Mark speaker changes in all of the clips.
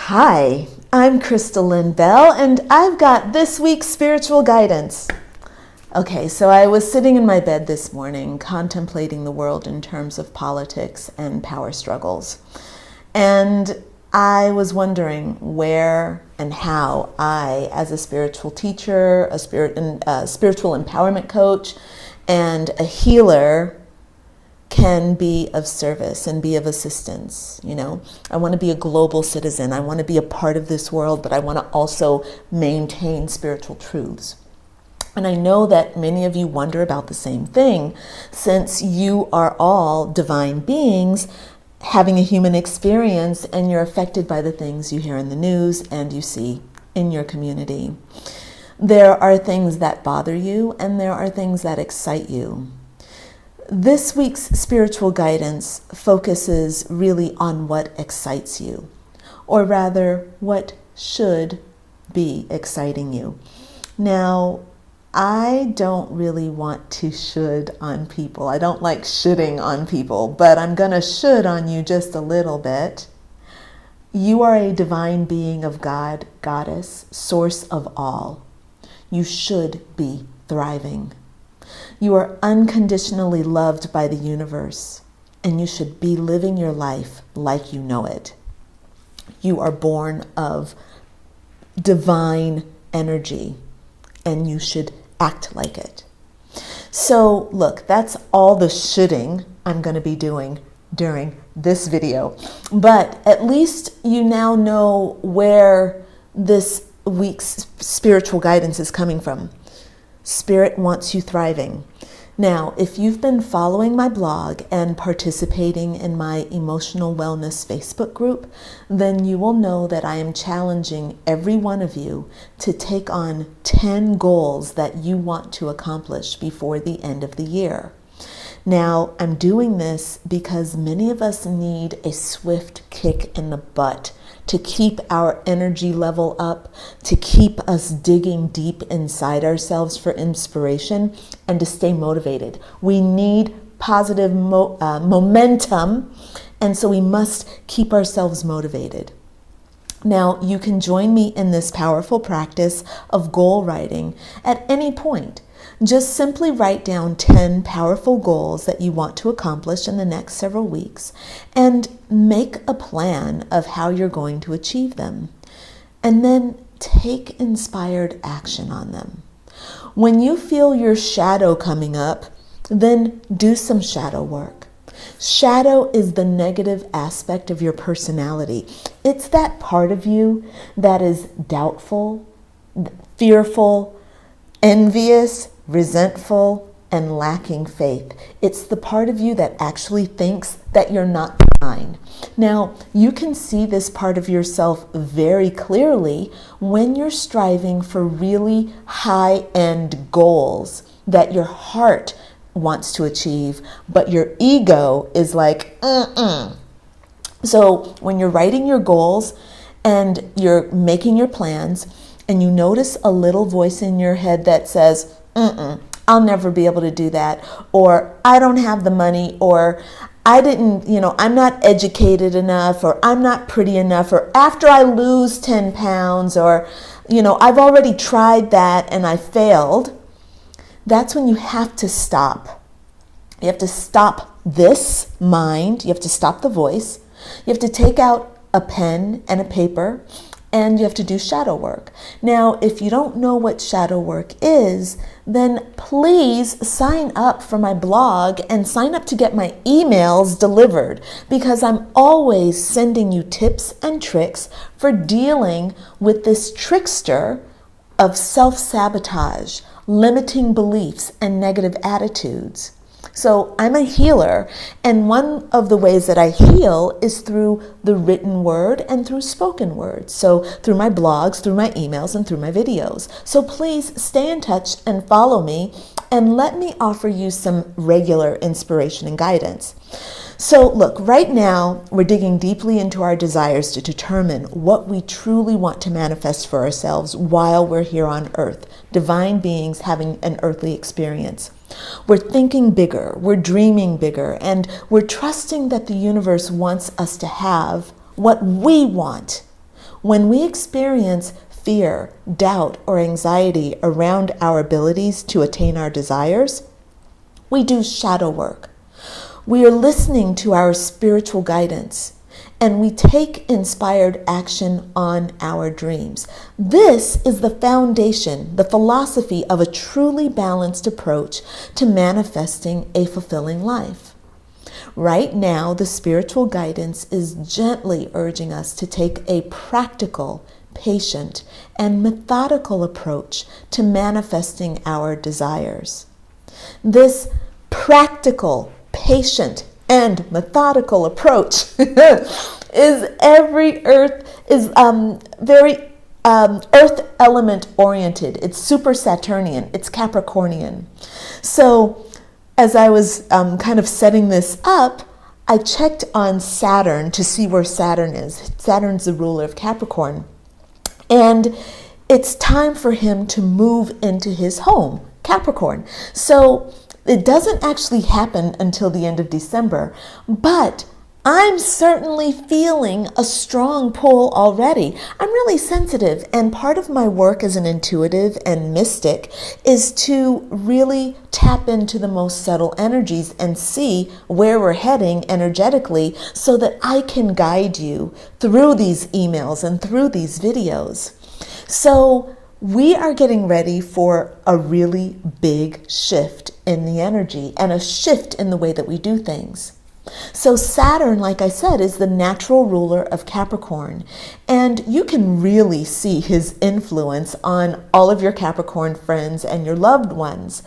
Speaker 1: Hi, I'm Crystal Lynn Bell, and I've got this week's spiritual guidance. Okay, so I was sitting in my bed this morning contemplating the world in terms of politics and power struggles. And I was wondering where and how I, as a spiritual teacher, a spiritual empowerment coach, and a healer can be of service and be of assistance. You know, I want to be a global citizen. I want to be a part of this world, but I want to also maintain spiritual truths. And I know that many of you wonder about the same thing, since you are all divine beings having a human experience, and you're affected by the things you hear in the news and you see in your community. There are things that bother you, and there are things that excite you. This week's spiritual guidance focuses really on what excites you, or rather, what should be exciting you. Now, I don't really want to should on people. I don't like shoulding on people, but I'm going to should on you just a little bit. You are a divine being of God, goddess, source of all. You should be thriving. You are unconditionally loved by the universe, and you should be living your life like you know it. You are born of divine energy, and you should act like it. So look, that's all the shoulding I'm going to be doing during this video. But at least you now know where this week's spiritual guidance is coming from. Spirit wants you thriving. Now, if you've been following my blog and participating in my emotional wellness Facebook group, then you will know that I am challenging every one of you to take on 10 goals that you want to accomplish before the end of the year. Now, I'm doing this because many of us need a swift kick in the butt to keep our energy level up, to keep us digging deep inside ourselves for inspiration, and to stay motivated. We need positive momentum, and so we must keep ourselves motivated. Now, you can join me in this powerful practice of goal writing at any point. Just simply write down 10 powerful goals that you want to accomplish in the next several weeks and make a plan of how you're going to achieve them. And then take inspired action on them. When you feel your shadow coming up, then do some shadow work. Shadow is the negative aspect of your personality. It's that part of you that is doubtful, fearful, envious, resentful, and lacking faith. It's the part of you that actually thinks that you're not divine. Now, you can see this part of yourself very clearly when you're striving for really high-end goals that your heart wants to achieve, but your ego is like, So when you're writing your goals and you're making your plans, and you notice a little voice in your head that says, I'll never be able to do that, or I don't have the money, or I'm not educated enough, or I'm not pretty enough, or after I lose 10 pounds, or, I've already tried that and I failed. That's when you have to stop. You have to stop this mind. You have to stop the voice. You have to take out a pen and a paper, and you have to do shadow work. Now, if you don't know what shadow work is, then please sign up for my blog and sign up to get my emails delivered, because I'm always sending you tips and tricks for dealing with this trickster of self-sabotage, limiting beliefs, and negative attitudes. So I'm a healer, and one of the ways that I heal is through the written word and through spoken word. So through my blogs, through my emails, and through my videos. So please stay in touch and follow me, and let me offer you some regular inspiration and guidance. So look, right now we're digging deeply into our desires to determine what we truly want to manifest for ourselves while we're here on earth, divine beings having an earthly experience. We're thinking bigger, we're dreaming bigger, and we're trusting that the universe wants us to have what we want. When we experience fear, doubt, or anxiety around our abilities to attain our desires, we do shadow work. We are listening to our spiritual guidance, and we take inspired action on our dreams. This is the foundation, the philosophy of a truly balanced approach to manifesting a fulfilling life. Right now, the spiritual guidance is gently urging us to take a practical, patient, and methodical approach to manifesting our desires. This practical, patient, and methodical approach is very earth element oriented. It's super Saturnian. It's Capricornian. So as I was kind of setting this up, I checked on Saturn to see where Saturn is. Saturn's the ruler of Capricorn. And it's time for him to move into his home, Capricorn. So it doesn't actually happen until the end of December, but I'm certainly feeling a strong pull already. I'm really sensitive, and part of my work as an intuitive and mystic is to really tap into the most subtle energies and see where we're heading energetically so that I can guide you through these emails and through these videos. So we are getting ready for a really big shift in the energy and a shift in the way that we do things. So Saturn, like I said, is the natural ruler of Capricorn, and you can really see his influence on all of your Capricorn friends and your loved ones.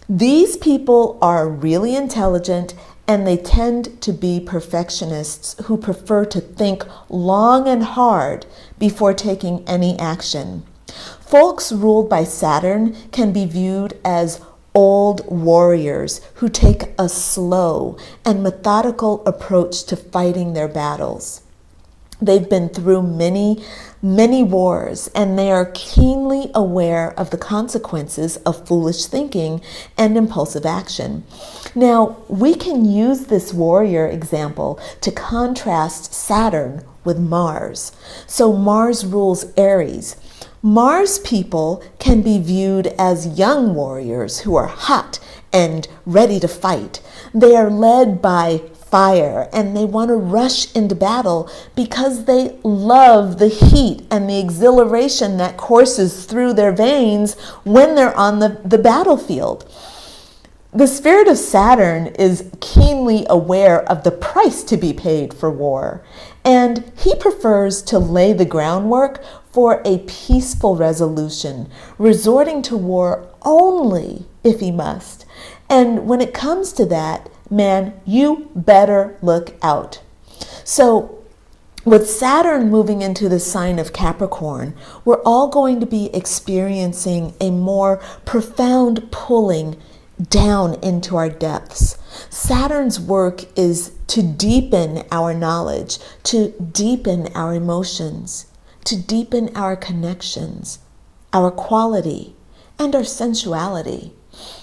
Speaker 1: These people are really intelligent, and they tend to be perfectionists who prefer to think long and hard before taking any action. Folks ruled by Saturn can be viewed as old warriors who take a slow and methodical approach to fighting their battles. They've been through many, many wars, and they are keenly aware of the consequences of foolish thinking and impulsive action. Now, we can use this warrior example to contrast Saturn with Mars. So Mars rules Aries. Mars people can be viewed as young warriors who are hot and ready to fight. They are led by fire, and they want to rush into battle because they love the heat and the exhilaration that courses through their veins when they're on the battlefield. The spirit of Saturn is keenly aware of the price to be paid for war, and he prefers to lay the groundwork for a peaceful resolution, resorting to war only if he must. And when it comes to that, man, you better look out. So with Saturn moving into the sign of Capricorn, we're all going to be experiencing a more profound pulling down into our depths. Saturn's work is to deepen our knowledge, to deepen our emotions, to deepen our connections, our quality, and our sensuality.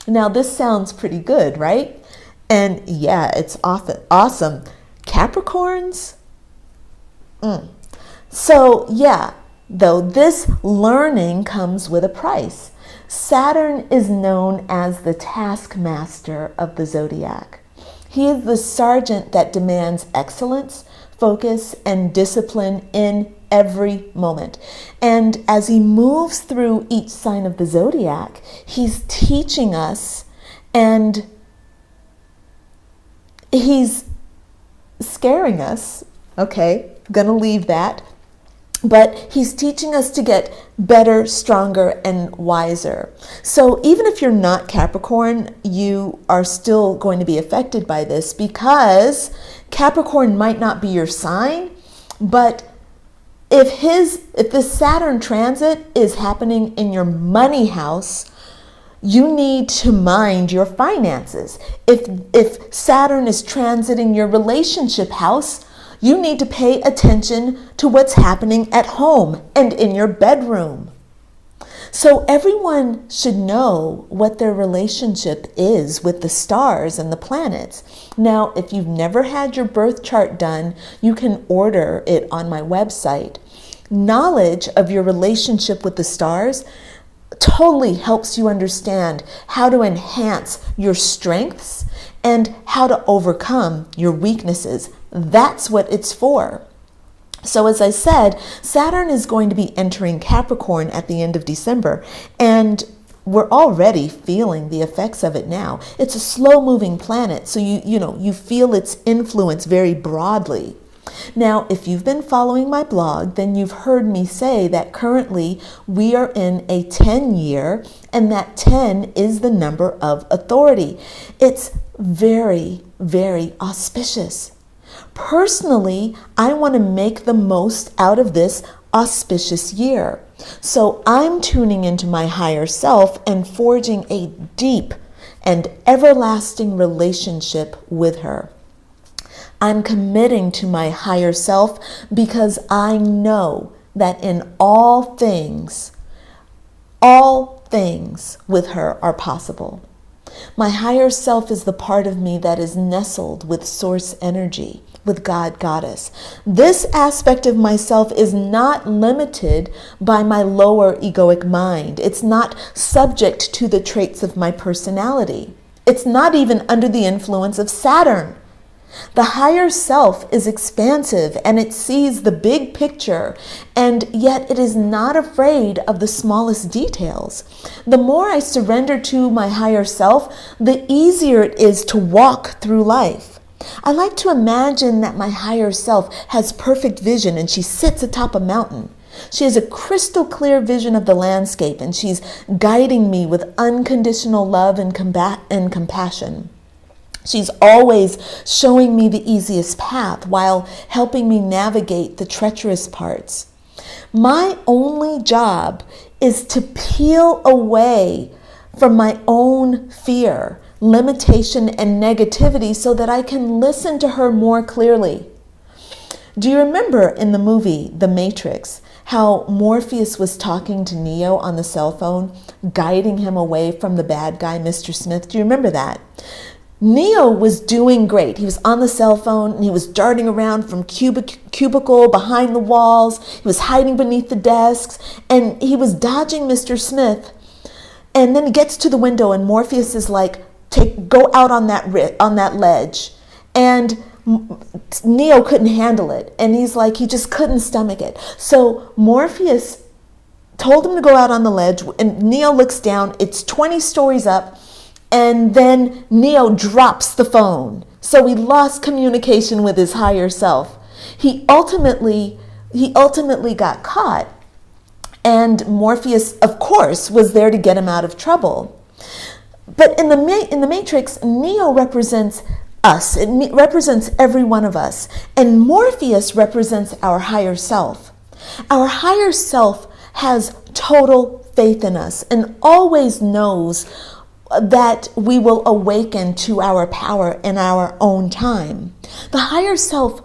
Speaker 1: Now, this sounds pretty good, right? And yeah, it's awesome. Capricorns? So yeah, though this learning comes with a price. Saturn is known as the taskmaster of the zodiac. He is the sergeant that demands excellence, focus, and discipline in every moment. And as he moves through each sign of the zodiac, he's teaching us, and he's scaring us. Okay, I'm gonna leave that. But he's teaching us to get better, stronger, and wiser. So even if you're not Capricorn, you are still going to be affected by this, because Capricorn might not be your sign, but if this Saturn transit is happening in your money house, you need to mind your finances. If Saturn is transiting your relationship house, you need to pay attention to what's happening at home and in your bedroom. So everyone should know what their relationship is with the stars and the planets. Now, if you've never had your birth chart done, you can order it on my website. knowledge of your relationship with the stars totally helps you understand how to enhance your strengths and how to overcome your weaknesses. That's what it's for. So as I said, Saturn is going to be entering Capricorn at the end of December, and we're already feeling the effects of it now. It's a slow-moving planet, so you feel its influence very broadly. Now, if you've been following my blog, then you've heard me say that currently we are in a 10-year, and that 10 is the number of authority. It's very, very auspicious. Personally, I want to make the most out of this auspicious year. So I'm tuning into my higher self and forging a deep and everlasting relationship with her. I'm committing to my higher self because I know that in all things with her are possible. My higher self is the part of me that is nestled with source energy, with God, Goddess. This aspect of myself is not limited by my lower egoic mind. It's not subject to the traits of my personality. It's not even under the influence of Saturn. The higher self is expansive and it sees the big picture, and yet it is not afraid of the smallest details. The more I surrender to my higher self, the easier it is to walk through life. I like to imagine that my higher self has perfect vision and she sits atop a mountain. She has a crystal clear vision of the landscape and she's guiding me with unconditional love and compassion. She's always showing me the easiest path while helping me navigate the treacherous parts. My only job is to peel away from my own fear, limitation, and negativity so that I can listen to her more clearly. Do you remember in the movie The Matrix how Morpheus was talking to Neo on the cell phone, guiding him away from the bad guy, Mr. Smith? Do you remember that? Neo was doing great. He was on the cell phone and he was darting around from cubicle behind the walls. He was hiding beneath the desks and he was dodging Mr. Smith. And then he gets to the window and Morpheus is like, go out on that ledge. And Neo couldn't handle it. And he's like, he just couldn't stomach it. So Morpheus told him to go out on the ledge and Neo looks down. It's 20 stories up. And then Neo drops the phone. So he lost communication with his higher self. He ultimately got caught. And Morpheus, of course, was there to get him out of trouble. But in the Matrix, Neo represents us. It represents every one of us. And Morpheus represents our higher self. Our higher self has total faith in us and always knows that we will awaken to our power in our own time. The higher self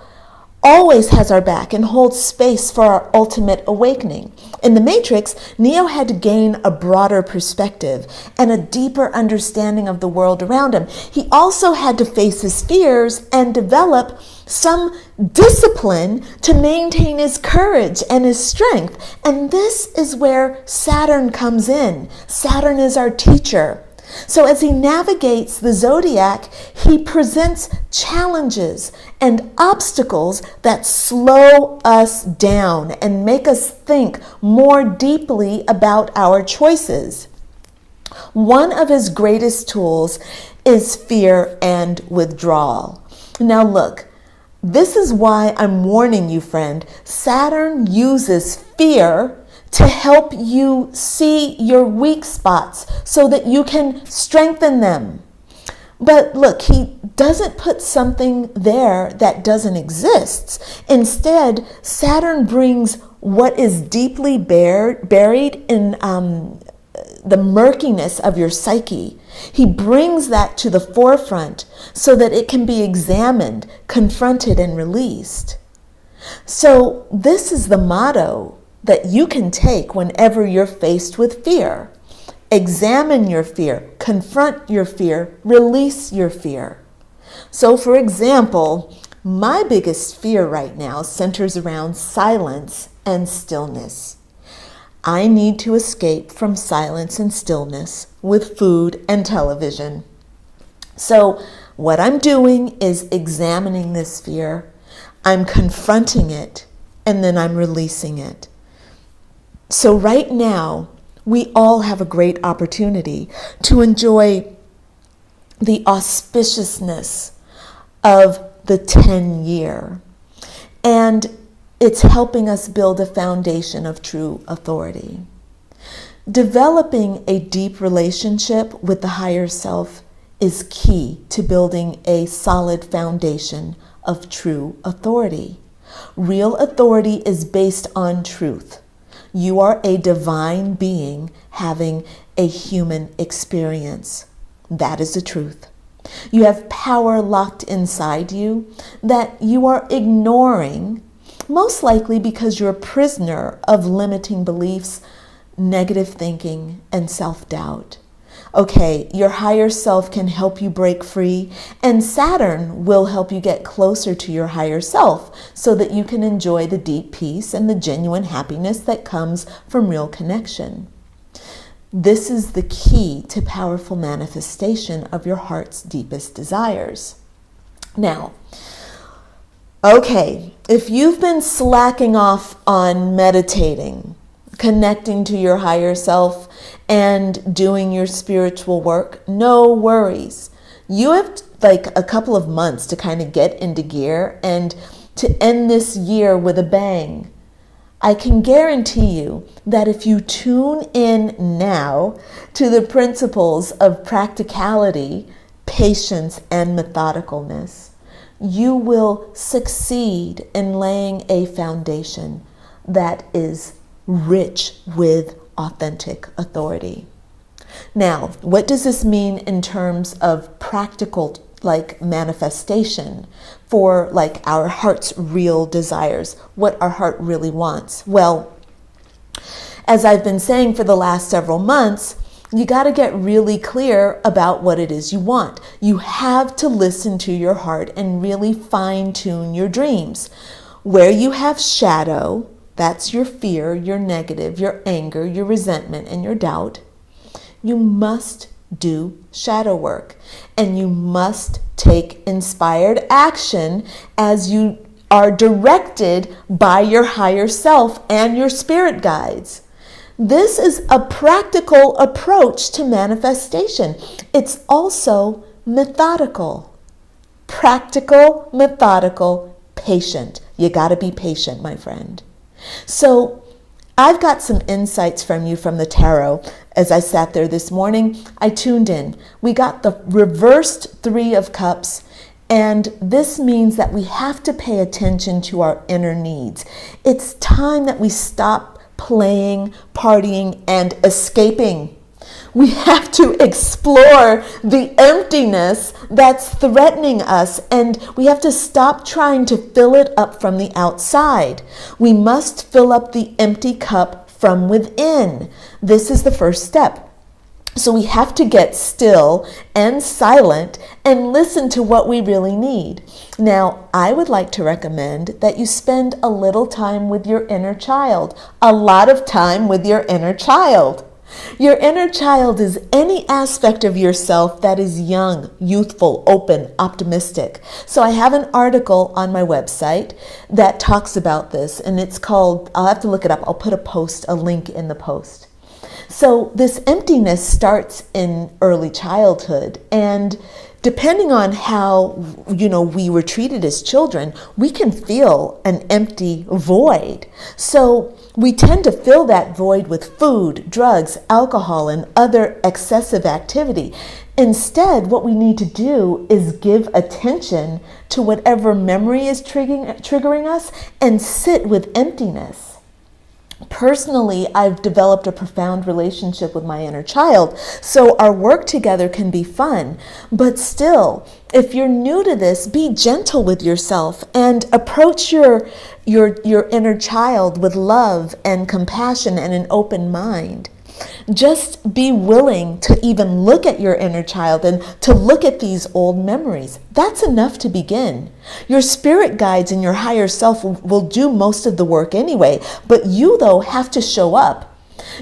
Speaker 1: always has our back and holds space for our ultimate awakening. In the Matrix, Neo had to gain a broader perspective and a deeper understanding of the world around him. He also had to face his fears and develop some discipline to maintain his courage and his strength. And this is where Saturn comes in. Saturn is our teacher. So as he navigates the zodiac, he presents challenges and obstacles that slow us down and make us think more deeply about our choices. One of his greatest tools is fear and withdrawal. Now look, this is why I'm warning you, friend. Saturn uses fear to help you see your weak spots so that you can strengthen them. But look, he doesn't put something there that doesn't exist. Instead, Saturn brings what is deeply buried in the murkiness of your psyche. He brings that to the forefront so that it can be examined, confronted, and released. So this is the motto that you can take whenever you're faced with fear. Examine your fear, confront your fear, release your fear. So for example, My biggest fear right now centers around silence and stillness. I need to escape from silence and stillness with food and television. So what I'm doing is examining this fear. I'm confronting it, and then I'm releasing it. So right now, we all have a great opportunity to enjoy the auspiciousness of the 10-year. And it's helping us build a foundation of true authority. Developing a deep relationship with the higher self is key to building a solid foundation of true authority. Real authority is based on truth. You are a divine being having a human experience. That is the truth. You have power locked inside you that you are ignoring, most likely because you're a prisoner of limiting beliefs, negative thinking, and self-doubt. Okay, your higher self can help you break free, and Saturn will help you get closer to your higher self so that you can enjoy the deep peace and the genuine happiness that comes from real connection. This is the key to powerful manifestation of your heart's deepest desires. Now, okay, if you've been slacking off on meditating, connecting to your higher self, and doing your spiritual work, no worries. You have like a couple of months to kind of get into gear and to end this year with a bang. I can guarantee you that if you tune in now to the principles of practicality, patience, and methodicalness, you will succeed in laying a foundation that is rich with authentic authority. Now, what does this mean in terms of practical manifestation for our heart's real desires, what our heart really wants? Well, as I've been saying for the last several months, you got to get really clear about what it is you want. You have to listen to your heart and really fine-tune your dreams. Where you have shadow, that's your fear, your negative, your anger, your resentment, and your doubt, you must do shadow work. And you must take inspired action as you are directed by your higher self and your spirit guides. This is a practical approach to manifestation. It's also methodical. Practical, methodical, patient. You got to be patient, my friend. So I've got some insights from you from the tarot. As I sat there this morning, I tuned in. We got the reversed 3 of Cups, and this means that we have to pay attention to our inner needs. It's time that we stop playing, partying, and escaping. We have to explore the emptiness that's threatening us, and we have to stop trying to fill it up from the outside. We must fill up the empty cup from within. This is the first step. So we have to get still and silent and listen to what we really need. Now, I would like to recommend that you spend a little time with your inner child, a lot of time with your inner child. Your inner child is any aspect of yourself that is young, youthful, open, optimistic. So I have an article on my website that talks about this, and it's called, I'll have to look it up. I'll put a link in the post. So this emptiness starts in early childhood, and depending on how, we were treated as children, we can feel an empty void. So we tend to fill that void with food, drugs, alcohol, and other excessive activity. Instead, what we need to do is give attention to whatever memory is triggering us and sit with emptiness. Personally, I've developed a profound relationship with my inner child, so our work together can be fun. But still, if you're new to this, be gentle with yourself and approach your inner child with love and compassion and an open mind. Just be willing to even look at your inner child and to look at these old memories. That's enough to begin. Your spirit guides and your higher self will do most of the work anyway, but you, though, have to show up.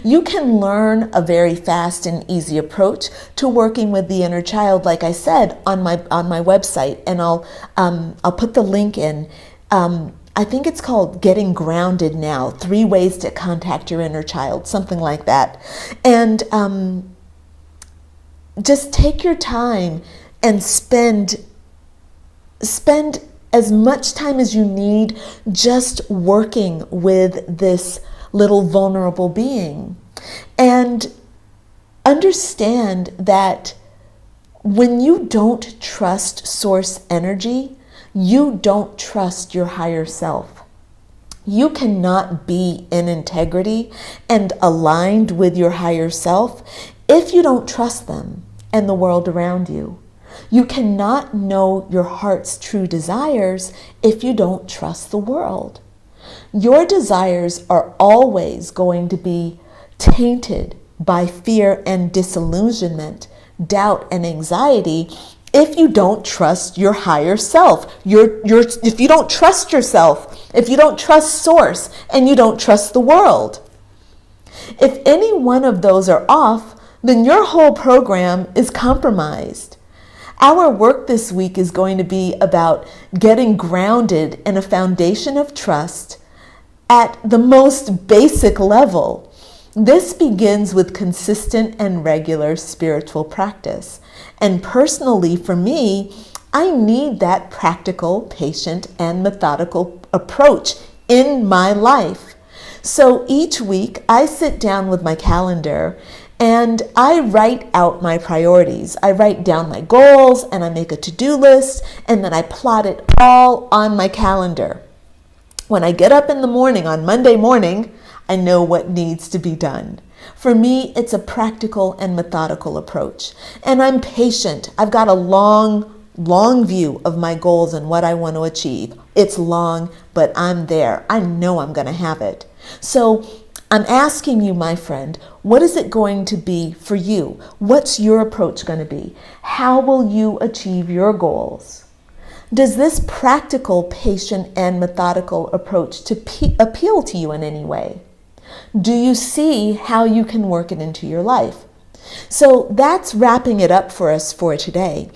Speaker 1: You can learn a very fast and easy approach to working with the inner child, like I said, on my website, and I'll put the link in. I think it's called Getting Grounded Now, 3 Ways to Contact Your Inner Child, something like that. And just take your time and spend as much time as you need just working with this little vulnerable being. And understand that when you don't trust source energy, you don't trust your higher self. You cannot be in integrity and aligned with your higher self if you don't trust them and the world around you. You cannot know your heart's true desires if you don't trust the world. Your desires are always going to be tainted by fear and disillusionment, doubt and anxiety if you don't trust your higher self. If you don't trust yourself, if you don't trust source, and you don't trust the world. If any one of those are off, then your whole program is compromised. Our work this week is going to be about getting grounded in a foundation of trust at the most basic level. This begins with consistent and regular spiritual practice. And personally, for me, I need that practical, patient, and methodical approach in my life. So each week, I sit down with my calendar and I write out my priorities. I write down my goals and I make a to-do list, and then I plot it all on my calendar. When I get up in the morning on Monday morning, I know what needs to be done. For me, it's a practical and methodical approach. And I'm patient. I've got a long view of my goals and what I want to achieve. It's long, but I'm there. I know I'm going to have it. So I'm asking you, my friend, what is it going to be for you? What's your approach going to be? How will you achieve your goals? Does this practical, patient, and methodical approach appeal to you in any way? Do you see how you can work it into your life? So that's wrapping it up for us for today.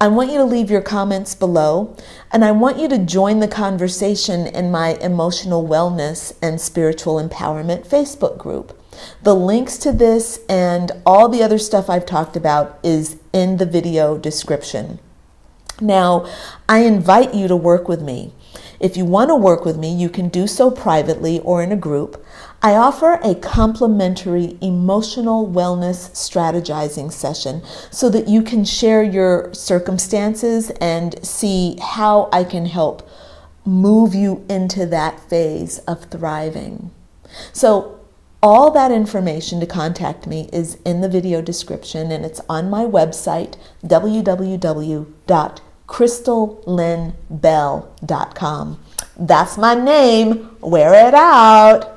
Speaker 1: I want you to leave your comments below, and I want you to join the conversation in my Emotional Wellness and Spiritual Empowerment Facebook group. The links to this and all the other stuff I've talked about is in the video description. Now, I invite you to work with me. If you want to work with me, you can do so privately or in a group. I offer a complimentary emotional wellness strategizing session so that you can share your circumstances and see how I can help move you into that phase of thriving. So all that information to contact me is in the video description, and it's on my website, www.crystallynnbell.com. That's my name. Wear it out.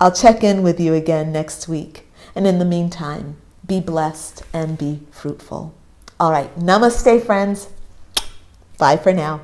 Speaker 1: I'll check in with you again next week. And in the meantime, be blessed and be fruitful. All right. Namaste, friends. Bye for now.